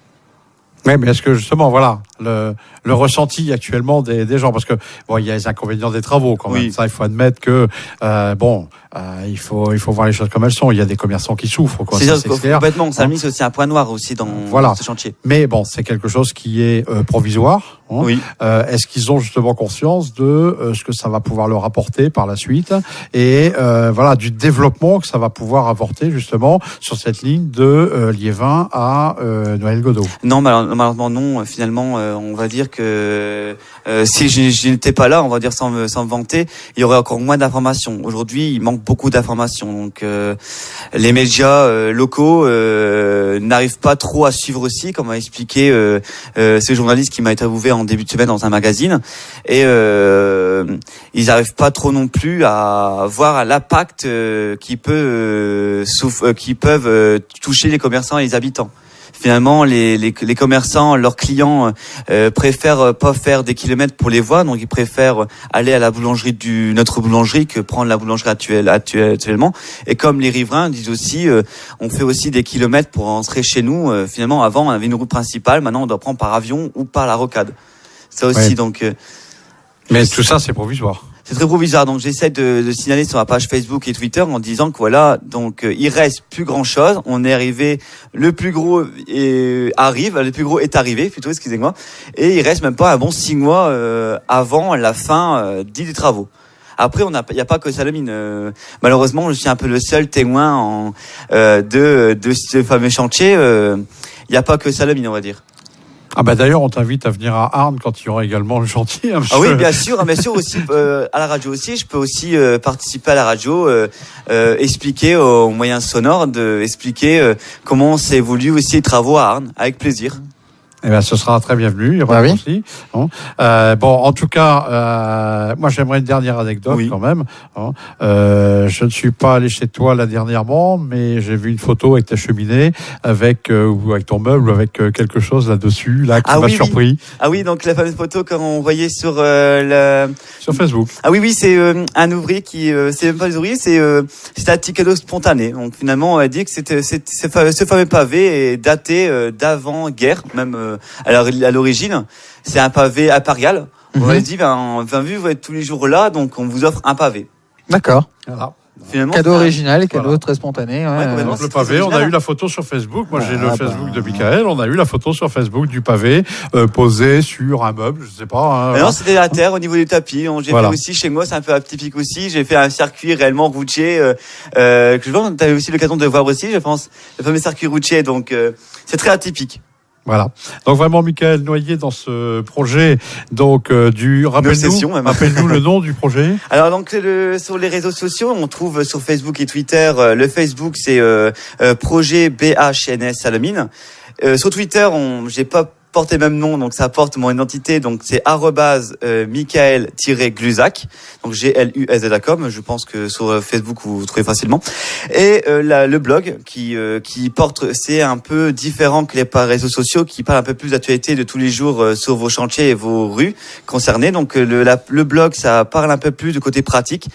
Oui, mais est-ce que justement, voilà, le ressenti actuellement des gens, parce que bon, il y a les inconvénients des travaux quand même. Oui. Ça, il faut admettre que il faut voir les choses comme elles sont. Il y a des commerçants qui souffrent, quoi. C'est Ça, ça, clair. complètement. Ça a mis aussi un point noir aussi dans ce chantier. Mais bon, c'est quelque chose qui est provisoire. Hein. Oui. Est-ce qu'ils ont justement conscience de ce que ça va pouvoir leur apporter par la suite et du développement que ça va pouvoir apporter justement sur cette ligne de Liévin à Noël-Godeau? Non, malheureusement non. Finalement, on va dire que si je n'étais pas là, on va dire sans me vanter, il y aurait encore moins d'informations. Aujourd'hui, il manque beaucoup d'informations. Donc, les médias locaux n'arrivent pas trop à suivre aussi, comme a expliqué ce journaliste qui m'a interviewé en début de semaine dans un magazine. Et ils n'arrivent pas trop non plus à voir l'impact qui peuvent toucher les commerçants et les habitants. Finalement, les commerçants, leurs clients préfèrent pas faire des kilomètres pour les voir, donc ils préfèrent aller à la boulangerie notre boulangerie que prendre la boulangerie actuellement. Et comme les riverains disent aussi, on fait aussi des kilomètres pour rentrer chez nous. Finalement, avant, on avait une route principale, maintenant on doit prendre par avion ou par la rocade. Ça aussi, ouais. donc. Mais tout ça, c'est provisoire. C'est très provisoire, donc j'essaie de signaler sur ma page Facebook et Twitter en disant que voilà, donc il reste plus grand chose. On est arrivé, le plus gros est arrivé, plutôt, excusez-moi, et il reste même pas un bon 6 mois avant la fin dite des travaux. Après, il n'y a pas que Salamine. Malheureusement, je suis un peu le seul témoin de ce fameux chantier. Il n'y a pas que Salamine, on va dire. Ah bah d'ailleurs, on t'invite à venir à Arnes quand il y aura également le chantier. Ah oui, bien sûr aussi à la radio aussi. Je peux aussi participer à la radio, expliquer aux moyens sonores, expliquer comment s'évoluent aussi les travaux à Arnes, avec plaisir. Eh ben, ce sera très bienvenu. Il y aura aussi. En tout cas, moi, j'aimerais une dernière anecdote quand même. Je ne suis pas allé chez toi là dernièrement, mais j'ai vu une photo avec ta cheminée, ou avec ton meuble, ou avec quelque chose là-dessus, là, qui m'a surpris. Ah oui, donc la fameuse photo qu'on voyait sur sur Facebook. Ah oui, c'est un ouvrier qui, c'est même pas des ouvriers, c'est un petit cadeau spontané. Donc finalement, on a dit que ce fameux pavé est daté d'avant-guerre, même. Alors à l'origine, c'est un pavé impérial. On a dit, vu, vous êtes tous les jours là, donc on vous offre un pavé. D'accord. Voilà. Finalement, cadeau original et cadeau très spontané. Donc le pavé, on a eu la photo sur Facebook. Moi, j'ai le Facebook de Michael. On a eu la photo sur Facebook du pavé posé sur un meuble, je sais pas. Non, c'était la terre au niveau du tapis. J'ai fait aussi chez moi, c'est un peu atypique aussi. J'ai fait un circuit réellement routier que je pense. T'as eu aussi l'occasion de voir aussi, je pense, le fameux circuit routier. Donc c'est très atypique. Voilà. Donc vraiment, Michael Noyer dans ce projet, rappelle-nous le nom du projet. Alors donc sur les réseaux sociaux, on trouve sur Facebook et Twitter. Le Facebook c'est projet BHNS Salamine. Sur Twitter, j'ai pas porté même nom, donc ça porte mon identité, donc c'est @Michael-Gluzac, donc GLUSZ.com. Je pense que sur Facebook vous trouvez facilement. Et le blog qui porte, c'est un peu différent que les réseaux sociaux, qui parle un peu plus d'actualité de tous les jours sur vos chantiers et vos rues concernées. Donc le blog, ça parle un peu plus du côté pratique,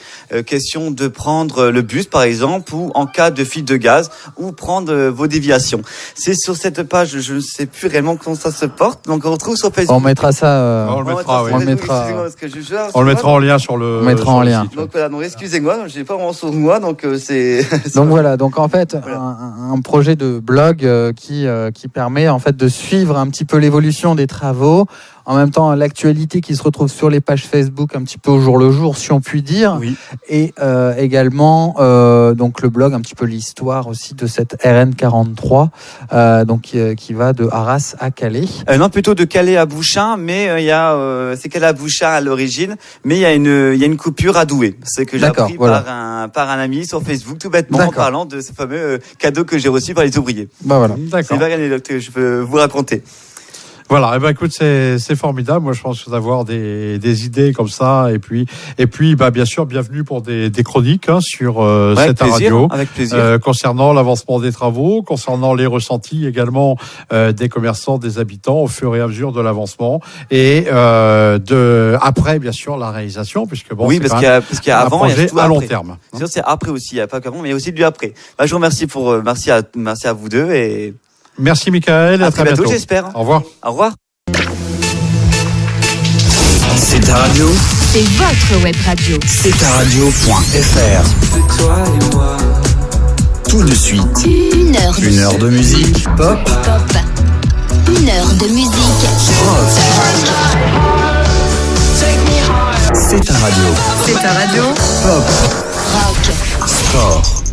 question de prendre le bus par exemple, ou en cas de fuite de gaz, ou prendre vos déviations. C'est sur cette page, je ne sais plus réellement comment ça se porte, donc on retrouve sur Facebook. On mettra ça. On le mettra. On le mettra. On le mettra en lien sur le. On mettra en lien. Site. Donc voilà, donc excusez-moi, je n'ai pas vraiment sur moi, donc c'est. Donc voilà, donc en fait un projet de blog qui permet en fait de suivre un petit peu l'évolution des travaux. En même temps, l'actualité qui se retrouve sur les pages Facebook un petit peu au jour le jour, si on peut dire. Oui. Et également, donc le blog, un petit peu l'histoire aussi de cette RN43, qui va de Arras à Calais. Non, plutôt de Calais à Bouchain, mais c'est Calais à Bouchain à l'origine, mais il y a une coupure à Douai. C'est que j'ai appris par un ami sur Facebook, tout bêtement, en parlant de ce fameux cadeau que j'ai reçu par les ouvriers. Bah voilà. C'est une anecdote que je peux vous raconter. Voilà, écoute, c'est formidable. Moi, je pense d'avoir des idées comme ça, et puis, bien sûr, bienvenue pour des chroniques sur cette radio, avec plaisir. Concernant l'avancement des travaux, concernant les ressentis également des commerçants, des habitants au fur et à mesure de l'avancement, et après, bien sûr, la réalisation, puisque bon, oui, parce qu'il y a avant, un projet il y a à long terme. C'est sûr, c'est après aussi, il n'y a pas qu'avant, mais il y a aussi du après. Je vous remercie merci à vous deux et. Merci Michael, à très bientôt. J'espère. Au revoir. Au revoir. C'est ta radio, C'est votre web radio. c'est ta radio.fr. C'est toi et moi. Tout de suite, 1 heure. 1 heure de musique pop, Pop. 1 heure de musique. c'est ta radio. C'est ta radio. Pop, Rock. sport,